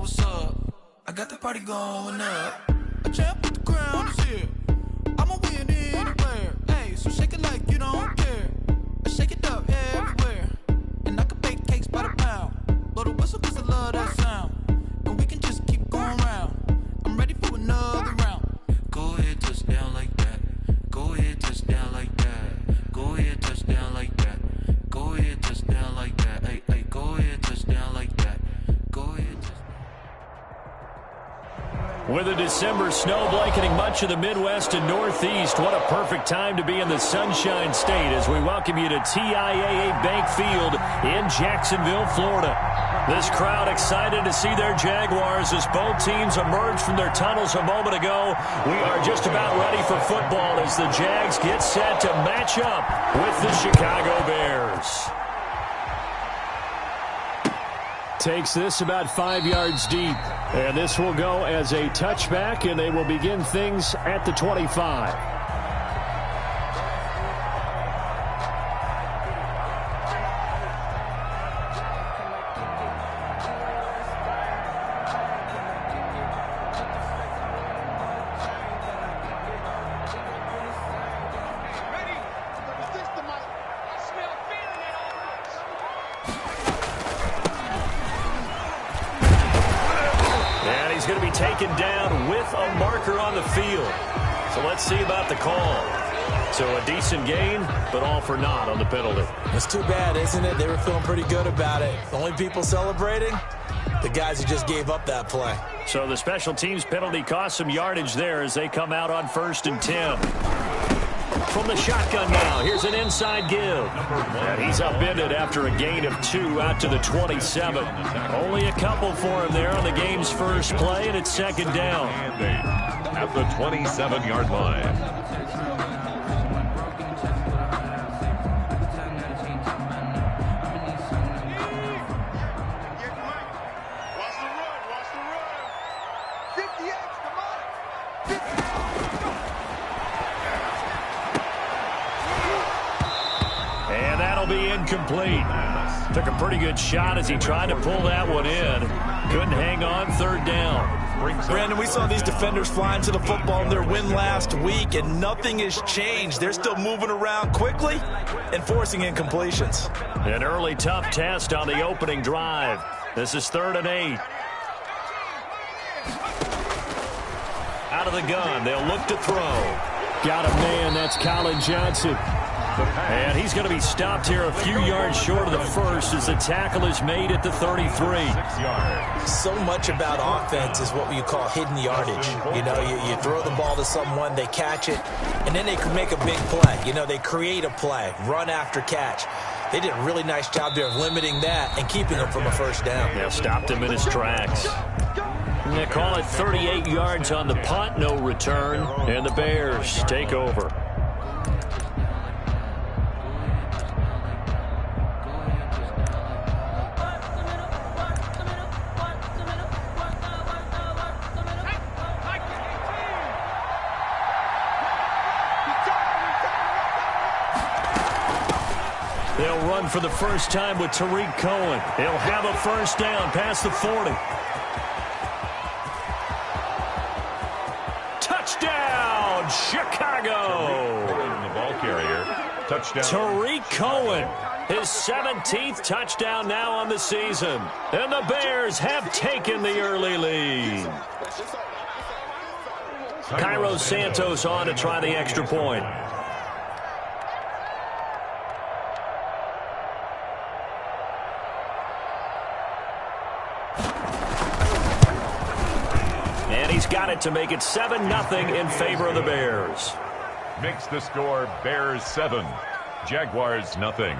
what's up. I got the party going up. A champ with the crown is here. I'ma win anywhere. Hey, so shake it like you don't care. I shake it up everywhere. And I can bake cakes by the pound. Blow the whistle 'cause I love that sound. And we can just keep going round. I'm ready for another round. Go ahead, touch down like that. Go ahead, touch down like that. Go ahead, touch down like that. Go ahead, touch down like that. Hey, hey, go ahead, touch down like that. Go ahead, touch. With a December snow blanketing much of the Midwest and Northeast, what a perfect time to be in the Sunshine State as we welcome you to TIAA Bank Field in Jacksonville, Florida. This crowd excited to see their Jaguars as both teams emerged from their tunnels a moment ago. We are just about ready for football as the Jags get set to match up with the Chicago Bears. Takes this about 5 yards deep. And this will go as a touchback, and they will begin things at the 25. Going to be taken down with a marker on the field. So let's see about the call. So a decent gain, but all for naught on the penalty. It's too bad, isn't it? They were feeling pretty good about it. The only people celebrating, the guys who just gave up that play. So the special teams penalty cost some yardage there as they come out on 1st and 10. From the shotgun now, here's an inside give. And he's upended after a gain of 2 out to the 27. Only a couple for him there on the game's first play, and it's 2nd down. At the 27-yard line. Incomplete. Took a pretty good shot as he tried to pull that one in. Couldn't hang on, 3rd down. Brandon, we saw these defenders flying to the football in their win last week, and nothing has changed. They're still moving around quickly and forcing incompletions. An early tough test on the opening drive. This is 3rd and 8. Out of the gun, they'll look to throw. Got a man, that's Colin Johnson. And he's going to be stopped here a few yards short of the first as the tackle is made at the 33. So much about offense is what you call hidden yardage. You know, you throw the ball to someone, they catch it, and then they can make a big play. You know, they create a play, run after catch. They did a really nice job there of limiting that and keeping him from a 1st down. Yeah, stopped him in his tracks. And they call it 38 yards on the punt, no return, and the Bears take over. They'll run for the first time with Tariq Cohen. He'll have a 1st down past the 40. Touchdown, Chicago! The ball carrier. Touchdown. Tariq Cohen, his 17th touchdown now on the season. And the Bears have taken the early lead. Cairo Santos on to try the extra point. He's got it to make it 7-0 in favor of the Bears. Makes the score Bears 7, Jaguars nothing.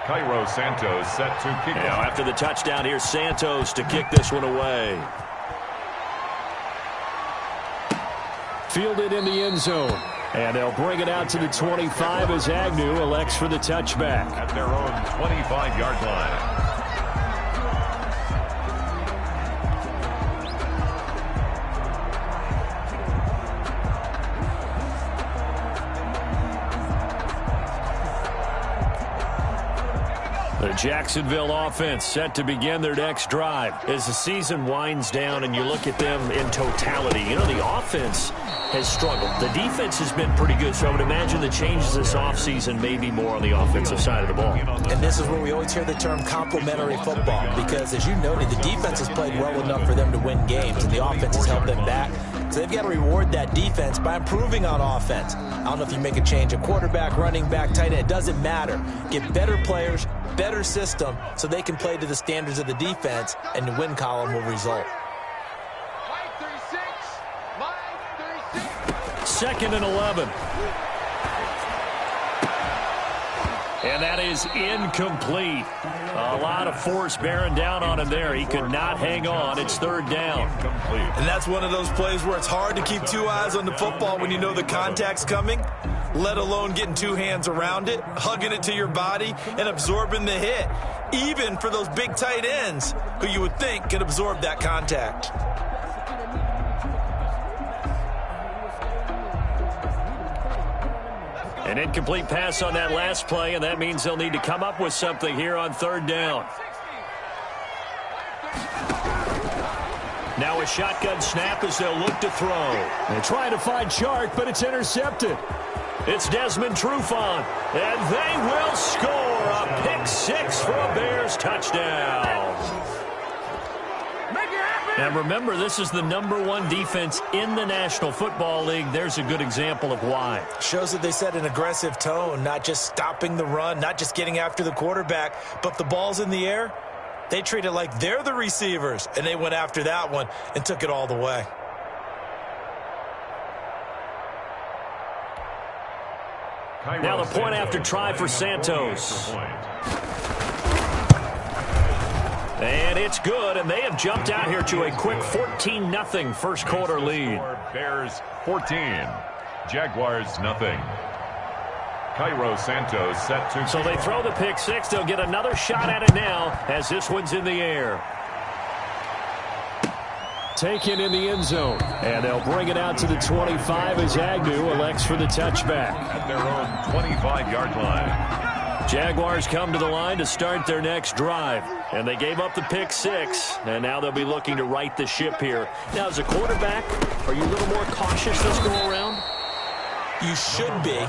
Cairo Santos set to kick off. After the touchdown, here's Santos to kick this one away. Fielded in the end zone. And they'll bring it out to the 25 as Agnew elects for the touchback. At their own 25-yard line. The Jacksonville offense set to begin their next drive. As the season winds down and you look at them in totality, you know, the offense has struggled. The defense has been pretty good, so I would imagine the changes this offseason may be more on the offensive side of the ball. And this is where we always hear the term complementary football, because as you noted, the defense has played well enough for them to win games, and the offense has held them back. So they've got to reward that defense by improving on offense. I don't know if you make a change, a quarterback, running back, tight end, it doesn't matter. Get better players, better system, so they can play to the standards of the defense, and the win column will result. 2nd and 11. And that is incomplete. A lot of force bearing down on him there. He could not hang on. It's 3rd down. And that's one of those plays where it's hard to keep 2 eyes on the football when you know the contact's coming, let alone getting 2 hands around it, hugging it to your body, and absorbing the hit, even for those big tight ends who you would think could absorb that contact. An incomplete pass on that last play, and that means they'll need to come up with something here on 3rd down. Now a shotgun snap as they'll look to throw. They're trying to find Chark, but it's intercepted. It's Desmond Trufant, and they will score a pick 6 for a Bears touchdown. And remember, this is the #1 defense in the National Football League. There's a good example of why. Shows that they set an aggressive tone, not just stopping the run, not just getting after the quarterback, but if the ball's in the air, they treat it like they're the receivers, and they went after that one and took it all the way. Now the point after try for Santos. And it's good, and they have jumped out here to a quick 14-0 first quarter lead. Bears 14, Jaguars nothing. Cairo Santos set to... So they throw the pick 6. They'll get another shot at it now as this one's in the air. Taken in the end zone. And they'll bring it out to the 25 as Agnew elects for the touchback. At their own 25-yard line. Jaguars come to the line to start their next drive. And they gave up the pick 6. And now they'll be looking to right the ship here. Now, as a quarterback, are you a little more cautious this go around? You should be,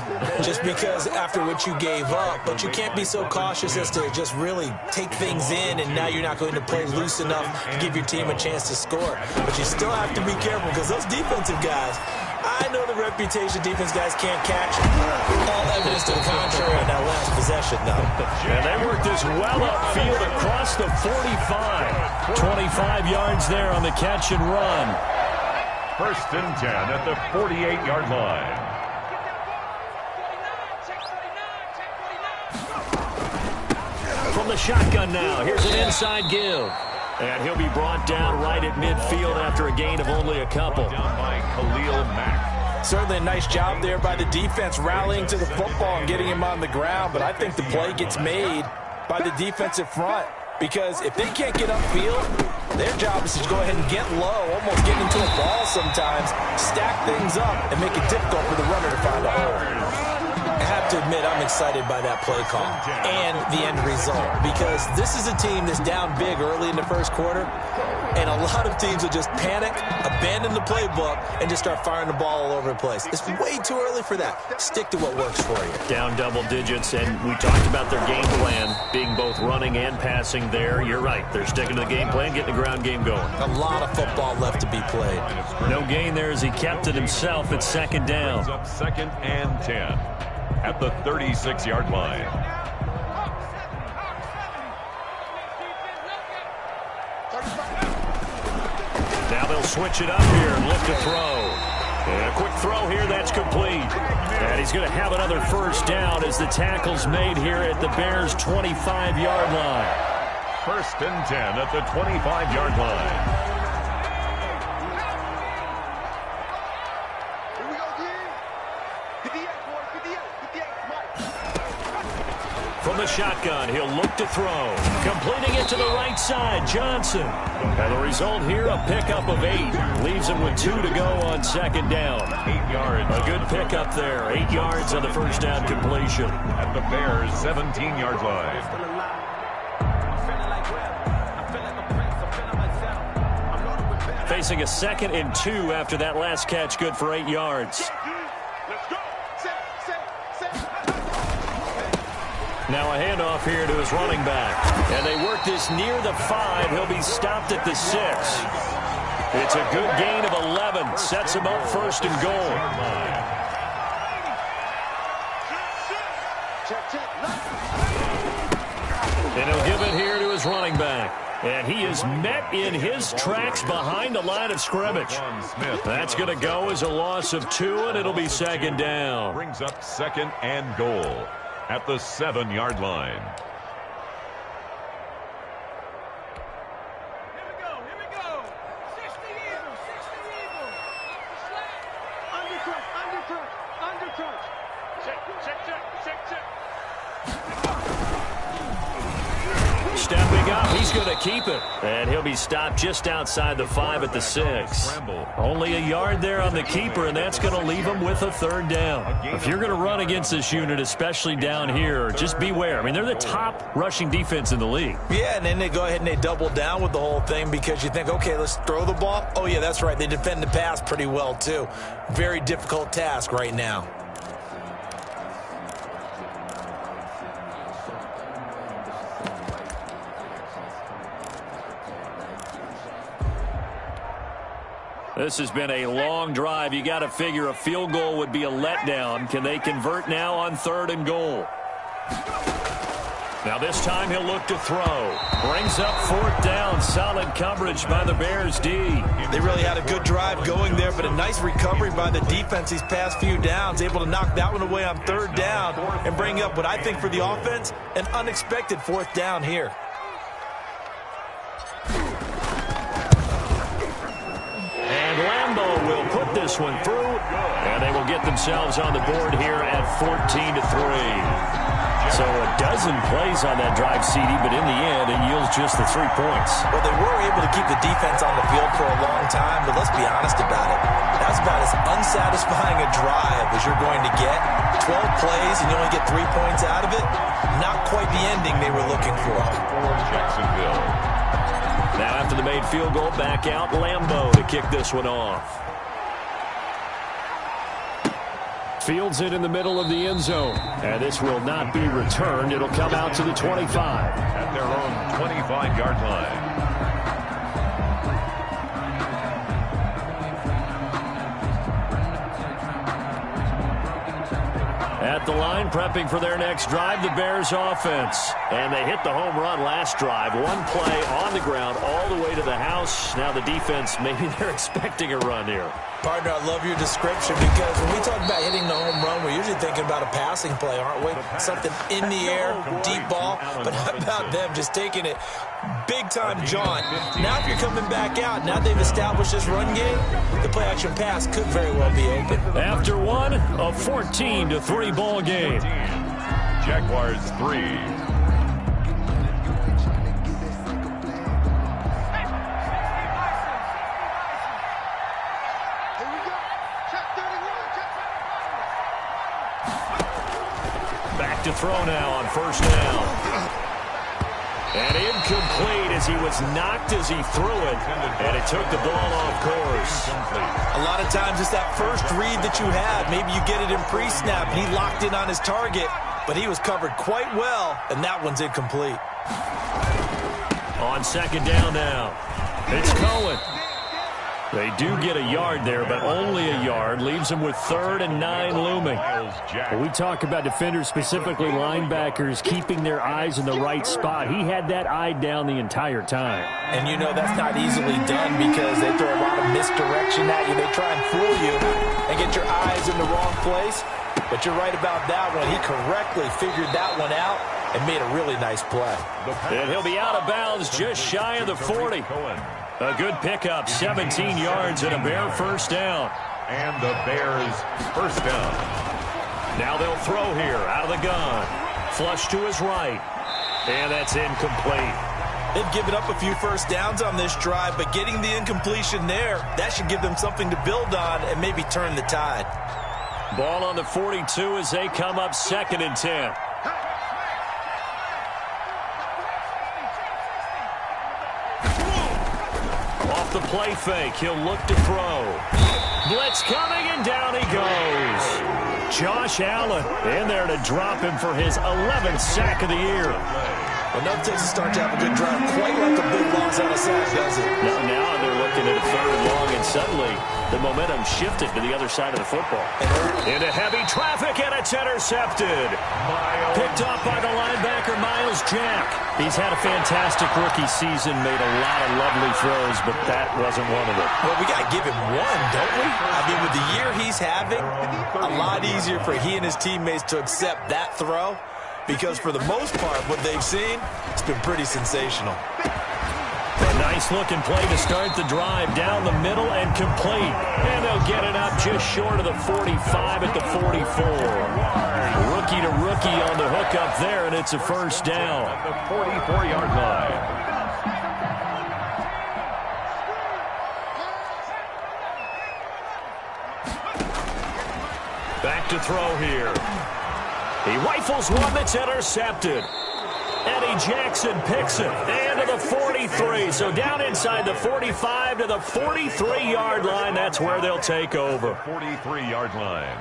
just because after what you gave up, but you can't be so cautious as to just really take things in, and now you're not going to play loose enough to give your team a chance to score. But you still have to be careful, because those defensive guys, I know the reputation defense guys can't catch. All evidence to the contrary on that last possession, though. And they worked this well upfield across the 45. 25 yards there on the catch and run. 1st and 10 at the 48-yard line. From the shotgun now, here's an inside give. And he'll be brought down right at midfield after a gain of only a couple. Down by Khalil Mack. Certainly a nice job there by the defense rallying to the football and getting him on the ground, but I think the play gets made by the defensive front, because if they can't get upfield, their job is to go ahead and get low, almost get into a ball sometimes, stack things up, and make it difficult for the runner to find a hole. I have to admit, I'm excited by that play call and the end result, because this is a team that's down big early in the first quarter, and a lot of teams will just panic, abandon the playbook, and just start firing the ball all over the place. It's way too early for that. Stick to what works for you. Down double digits, and we talked about their game plan being both running and passing there. You're right. They're sticking to the game plan, getting the ground game going. A lot of football left to be played. No gain there as he kept it himself at 2nd down. Up 2nd and 10 at the 36-yard line. Now they'll switch it up here and look to throw. And a quick throw here, that's complete. And he's going to have another 1st down as the tackle's made here at the Bears' 25-yard line. 1st and 10 at the 25-yard line. From the shotgun, he'll look to throw. Completing it to the right side, Johnson. And the result here, a pickup of 8. Leaves him with 2 to go on 2nd down. 8 yards. A good pickup there. 8 yards on the 1st down completion. At the Bears' 17-yard line. Facing a 2nd and 2 after that last catch, good for 8 yards. Now a handoff here to his running back. And they work this near the 5. He'll be stopped at the 6. It's a good gain of 11. Sets him up 1st and goal. And he'll give it here to his running back. And he is met in his tracks behind the line of scrimmage. That's going to go as a loss of 2, and it'll be 2nd down. Brings up 2nd and goal at the 7-yard line. Here we go. 60 Eagle. Undercut. Check. Stepping up, he's going to keep it. And he'll be stopped just outside the 5 at the 6. Only a yard there on the keeper, and that's going to leave him with a 3rd down. If you're going to run against this unit, especially down here, just beware. I mean, they're the top rushing defense in the league. Yeah, and then they go ahead and they double down with the whole thing because you think, okay, let's throw the ball. Oh, yeah, that's right. They defend the pass pretty well, too. Very difficult task right now. This has been a long drive. You got to figure a field goal would be a letdown. Can they convert now on 3rd and goal? Now this time he'll look to throw. Brings up 4th down. Solid coverage by the Bears D. They really had a good drive going there, but a nice recovery by the defense these past few downs. Able to knock that one away on 3rd down and bring up what I think for the offense, an unexpected 4th down here. Lambo will put this one through, and they will get themselves on the board here at 14-3. So a dozen plays on that drive, CD, but in the end, it yields just the 3 points. Well, they were able to keep the defense on the field for a long time, but let's be honest about it. That's about as unsatisfying a drive as you're going to get. 12 plays, and you only get 3 points out of it. Not quite the ending they were looking for. Jacksonville. Now after the made field goal, back out Lambo to kick this one off. Fields it in the middle of the end zone. And this will not be returned. It'll come out to the 25. At their own 25-yard line. At the line, prepping for their next drive, the Bears offense. And they hit the home run last drive. 1 play on the ground all the way to the house. Now the defense, maybe they're expecting a run here. Partner, I love your description because when we talk about hitting the home run, we're usually thinking about a passing play, aren't we? Something in the air, deep ball. But how about them just taking it big-time jaunt? Now if you're coming back out, now they've established this run game, the play-action pass could very well be open. After one, a 14-3 ball game. Jaguars 3. To throw now on 1st down. And incomplete as he was knocked as he threw it. And it took the ball off course. A lot of times it's that first read that you have. Maybe you get it in pre-snap and he locked in on his target. But he was covered quite well, and that one's incomplete. On 2nd down now. It's Cohen. They do get a yard there, but only a yard. Leaves them with 3rd and 9 looming. When we talk about defenders, specifically linebackers, keeping their eyes in the right spot, he had that eye down the entire time. And you know that's not easily done because they throw a lot of misdirection at you. They try and fool you and get your eyes in the wrong place. But you're right about that one. He correctly figured that one out and made a really nice play. And he'll be out of bounds just shy of the 40. A good pickup, 17 yards and a Bear 1st down. And the Bears 1st down. Now they'll throw here out of the gun. Flush to his right. And that's incomplete. They've given up a few 1st downs on this drive, but getting the incompletion there, that should give them something to build on and maybe turn the tide. Ball on the 42 as they come up 2nd and 10. the play fake. He'll look to throw. Blitz coming, and down he goes. Josh Allen in there to drop him for his 11th sack of the year. Well, nothing takes a start to have a good drive quite like a big loss on a sack, does it? Now they're looking at a 3rd and long, and suddenly the momentum shifted to the other side of the football. Into heavy traffic, and it's intercepted. Picked off by the linebacker, Myles Jack. He's had a fantastic rookie season, made a lot of lovely throws, but that wasn't one of them. Well, we got to give him one, don't we? I mean, with the year he's having, a lot easier for he and his teammates to accept that throw, because for the most part, what they've seen, it's been pretty sensational. A nice-looking play to start the drive down the middle and complete. And they'll get it up just short of the 45 at the 44. Rookie to rookie on the hook up there, and it's a first down. At the 44-yard line. Back to throw here. He rifles one that's intercepted. Eddie Jackson picks it. And to the 43. So down inside the 45 to the 43-yard line. That's where they'll take over. 43-yard line.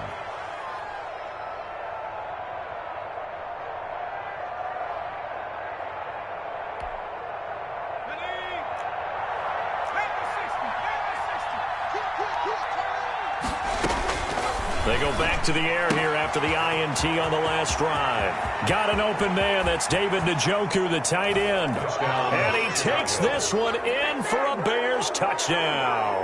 They go back to the air here after the INT on the last drive. Got an open man. That's David Njoku, the tight end. And he takes this one in for a Bears touchdown.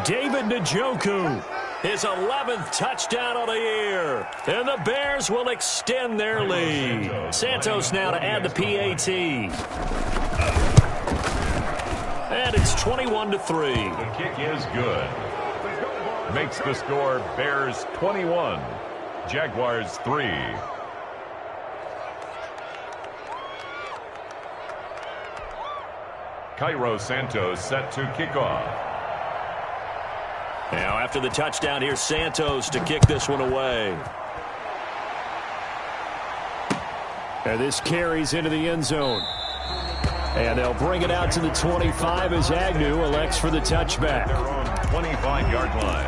David Njoku, his 11th touchdown of the year. And the Bears will extend their lead. Santos now to add the PAT. And it's 21-3. The kick is good. Makes the score Bears 21, Jaguars 3. Cairo Santos set to kick off. Now after the touchdown, here's Santos to kick this one away. And this carries into the end zone. And they'll bring it out to the 25 as Agnew elects for the touchback. Their own 25-yard line.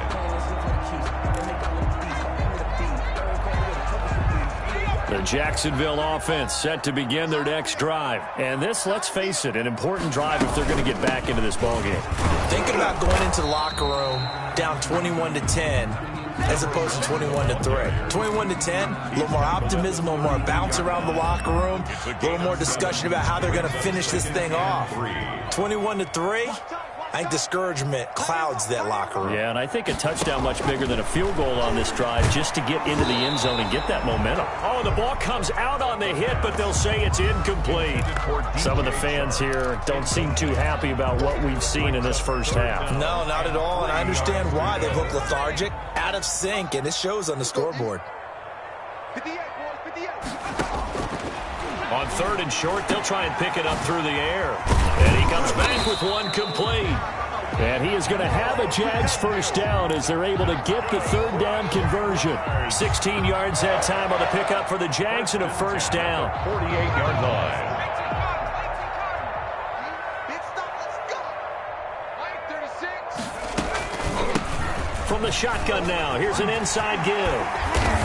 The Jacksonville offense set to begin their next drive. And this, let's face it, an important drive if they're going to get back into this ballgame. Thinking about going into the locker room down 21-10 as opposed to 21-3. 21-10, a little more optimism, a little more bounce around the locker room, a little more discussion about how they're going to finish this thing off. 21-3, I think discouragement clouds that locker room. Yeah, and I think a touchdown much bigger than a field goal on this drive just to get into the end zone and get that momentum. Oh, the ball comes out on the hit, but they'll say it's incomplete. Some of the fans here don't seem too happy about what we've seen in this first half. No, not at all, and I understand why. They look lethargic, out of sync, and it shows on the scoreboard. On 3rd and short, they'll try and pick it up through the air. And he comes back with one complete. And he is going to have a Jags first down as they're able to get the 3rd down conversion. 16 yards that time on the pickup for the Jags and a first down. 48-yard line. From the shotgun now, here's an inside give.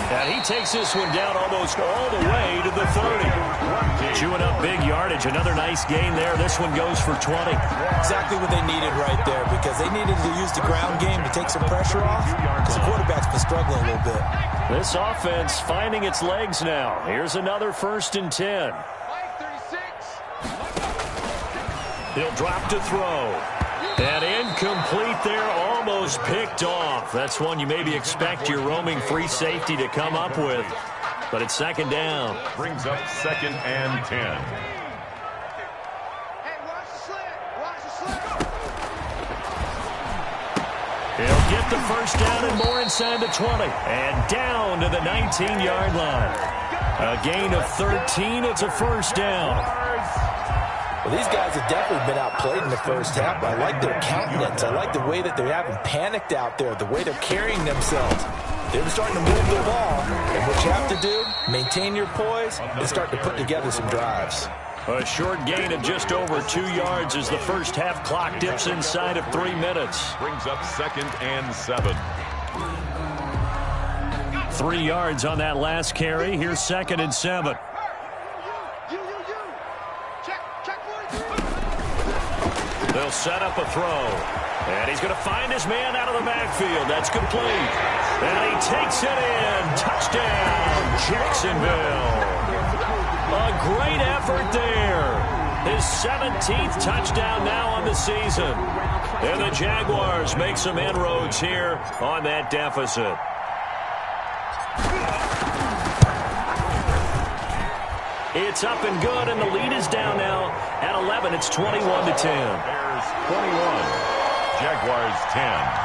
And he takes this one down almost all the way to the 30. Chewing up big yardage. Another nice gain there. This one goes for 20. Exactly what they needed right there, because they needed to use the ground game to take some pressure off, because the quarterback's been struggling a little bit. This offense finding its legs now. Here's another 1st and 10. He'll drop to throw. And incomplete there, almost picked off. That's one you maybe expect your roaming free safety to come up with. But it's 2nd down. Brings up 2nd and 10. He'll get the first down and more inside the 20. And down to the 19-yard line. A gain of 13. It's a first down. Well, these guys have definitely been outplayed in the first half. I like their countenance. I like the way that they haven't panicked out there, the way they're carrying themselves. They're starting to move the ball. And what you have to do, maintain your poise and start to put together some drives. A short gain of just over 2 yards as the first half clock dips inside of 3 minutes. Brings up 2nd and 7. 3 yards on that last carry. Here's 2nd and 7. They'll set up a throw. And he's going to find his man out of the backfield. That's complete. And he takes it in. Touchdown, Jacksonville. A great effort there. His 17th touchdown now on the season. And the Jaguars make some inroads here on that deficit. It's up and good, and the lead is down now at 11. It's 21-10. Bears 21, Jaguars 10.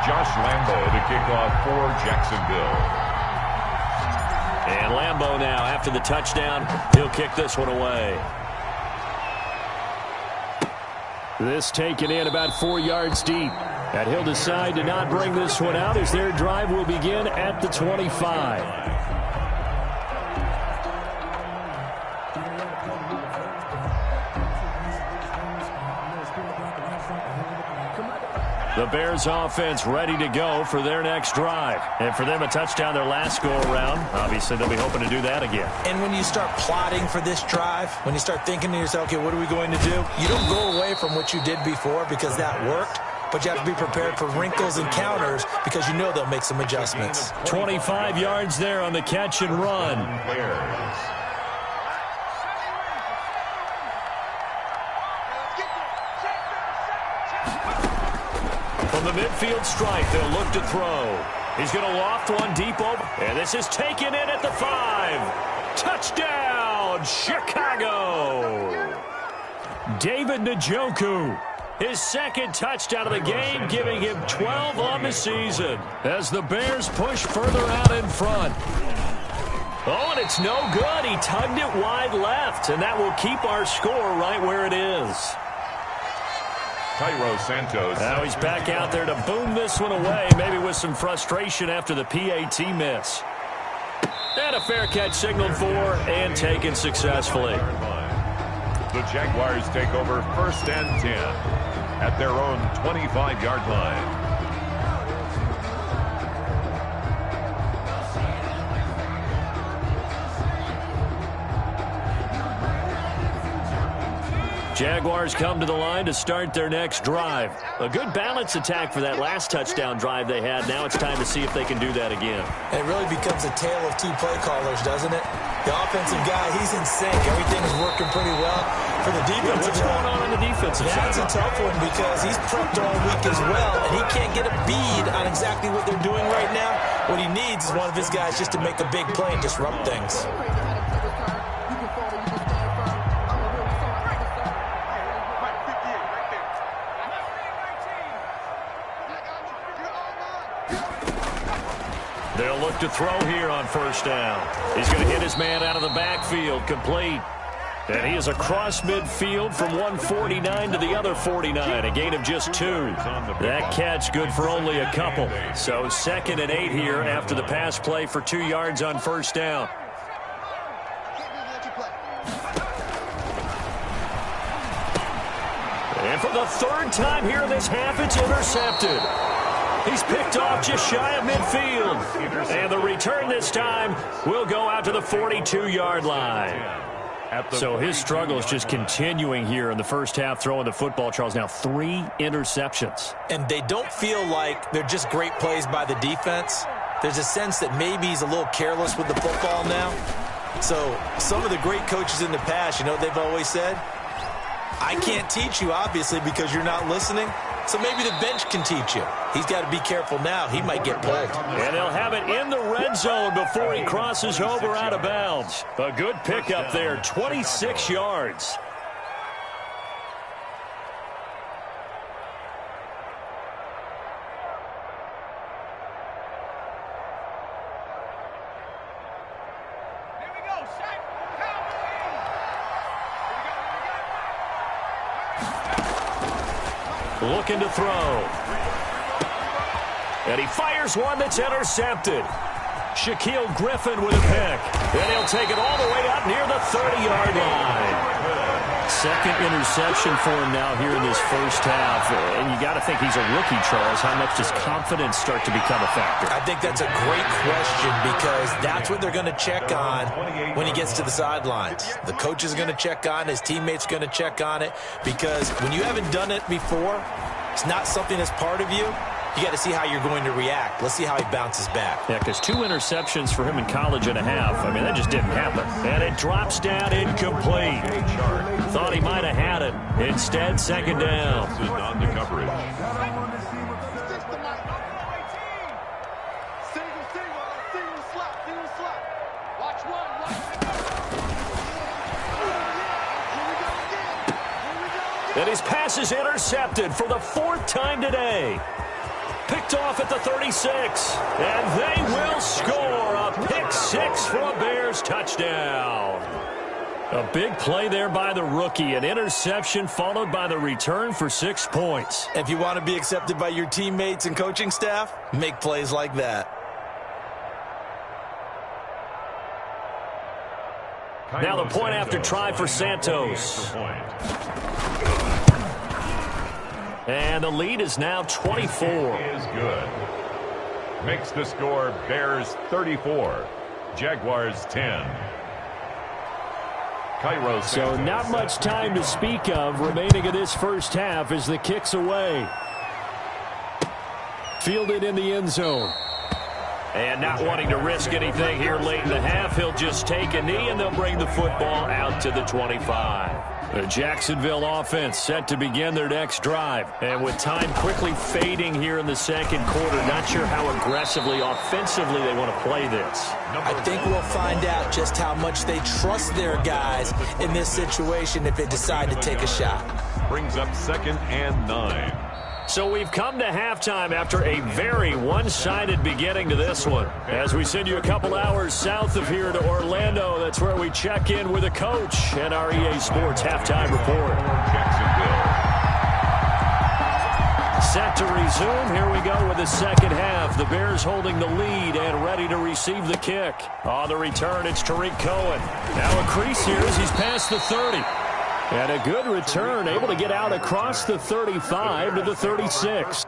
Josh Lambo to kick off for Jacksonville. And Lambo now, after the touchdown, he'll kick this one away. This taken in about 4 yards deep. And he'll decide to not bring this one out as their drive will begin at the 25. The Bears offense ready to go for their next drive. And for them, a touchdown their last go-around. Obviously, they'll be hoping to do that again. And when you start plotting for this drive, when you start thinking to yourself, okay, what are we going to do? You don't go away from what you did before because that worked. But you have to be prepared for wrinkles and counters because you know they'll make some adjustments. 25 yards there on the catch and run. Bears. From the midfield stripe, they'll look to throw. He's going to loft one deep over. And this is taken in at the 5. Touchdown, Chicago. David Njoku. His second touchdown of the game, giving him 12 on the season as the Bears push further out in front. Oh, and it's no good. He tugged it wide left, and that will keep our score right where it is. Cairo Santos. Now he's back out there to boom this one away, maybe with some frustration after the PAT miss. And a fair catch signaled for and taken successfully. The Jaguars take over 1st and 10 at their own 25-yard line. Jaguars come to the line to start their next drive. A good balance attack for that last touchdown drive they had. Now it's time to see if they can do that again. And it really becomes a tale of two play callers, doesn't it? The offensive guy, he's in sync. Everything's working pretty well. For the defensive What's going on the defensive side? That's a tough one because he's prepped all week as well, and he can't get a bead on exactly what they're doing right now. What he needs is one of his guys just to make a big play and disrupt things. They'll look to throw here on 1st down. He's going to hit his man out of the backfield, complete. And he is across midfield from 149 to the other 49, a gain of just 2. That catch good for only a couple. So 2nd and 8 here after the pass play for 2 yards on 1st down. And for the 3rd time here this half, it's intercepted. He's picked off just shy of midfield. And the return this time will go out to the 42-yard line. So his struggle is just continuing here in the first half, throwing the football, Charles. Now 3 interceptions. And they don't feel like they're just great plays by the defense. There's a sense that maybe he's a little careless with the football now. So some of the great coaches in the past, you know what they've always said? I can't teach you, obviously, because you're not listening. So maybe the bench can teach you. He's got to be careful now. He might get pulled. And they'll have it in the red zone before he crosses over out of bounds. A good pickup there, 26 yards. Looking to throw. And he fires one that's intercepted. Shaquille Griffin with a pick. And he'll take it all the way up near the 30-yard line. Second interception for him now here in this first half. And you got to think he's a rookie, Charles. How much does confidence start to become a factor? I think that's a great question because that's what they're going to check on when he gets to the sidelines. The coach is going to check on, his teammates are going to check on it, because when you haven't done it before, it's not something that's part of you. You got to see how you're going to react. Let's see how he bounces back. Yeah, because 2 interceptions for him in college and a half. I mean, that just didn't happen. And it drops down incomplete. Thought he might have had it. Instead, second down. On the coverage. Watch one. And his pass is intercepted for the 4th time today. Picked off at the 36. And they will score a pick 6 for a Bears touchdown. A big play there by the rookie. An interception followed by the return for 6 points. If you want to be accepted by your teammates and coaching staff, make plays like that. Now the point after try for Santos. And the lead is now 24. Is good. Makes the score Bears 34, Jaguars 10. So not much time to speak of remaining in this first half as the kick's away. Fielded in the end zone. And not wanting to risk anything here late in the half, he'll just take a knee and they'll bring the football out to the 25. The Jacksonville offense set to begin their next drive. And with time quickly fading here in the second quarter, not sure how aggressively, offensively they want to play this. I think we'll find out just how much they trust their guys in this situation if they decide to take a shot. Brings up 2nd and 9. So we've come to halftime after a very one-sided beginning to this one. As we send you a couple hours south of here to Orlando, that's where we check in with a coach and our EA Sports halftime report. Jacksonville. Set to resume. Here we go with the second half. The Bears holding the lead and ready to receive the kick. On the return, it's Tariq Cohen. Now a crease here as he's past the 30. And a good return, able to get out across the 35 to the 36.